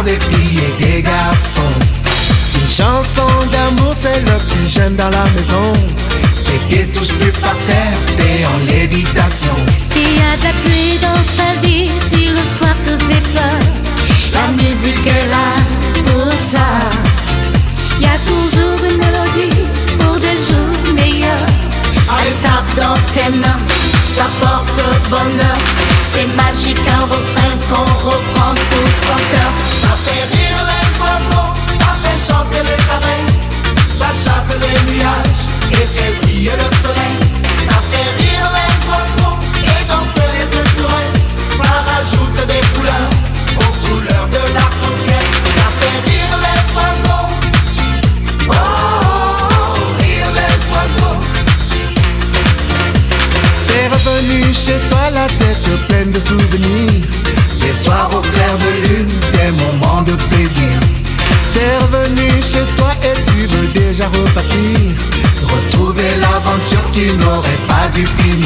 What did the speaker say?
des filles et des garçons. Une chanson d'amour, c'est l'oxygène dans la maison. Tes pieds touchent plus par terre, t'es en lévitation. S'il y a de la pluie dans ta vie, si le soir te fait peur, la musique est là pour ça. Y a toujours une mélodie pour des jours meilleurs. Elle tape dans tes mains, ça porte bonheur. C'est magique, un refrain qu'on reprend tout son cœur. Ça fait rire les oiseaux, ça fait chanter les abeilles, ça chasse les nuages et fait briller le soleil. Ça fait rire les oiseaux et danser les écureuils, ça rajoute des couleurs aux couleurs de l'arc-en-ciel. Ça fait rire les oiseaux, oh, oh, oh, rire les oiseaux. T'es revenu chez toi la tête pleine de souvenirs, des soirs au clair de lune, des moments de plaisir. T'es revenu chez toi et tu veux déjà repartir, retrouver l'aventure qui n'aurait pas dû finir.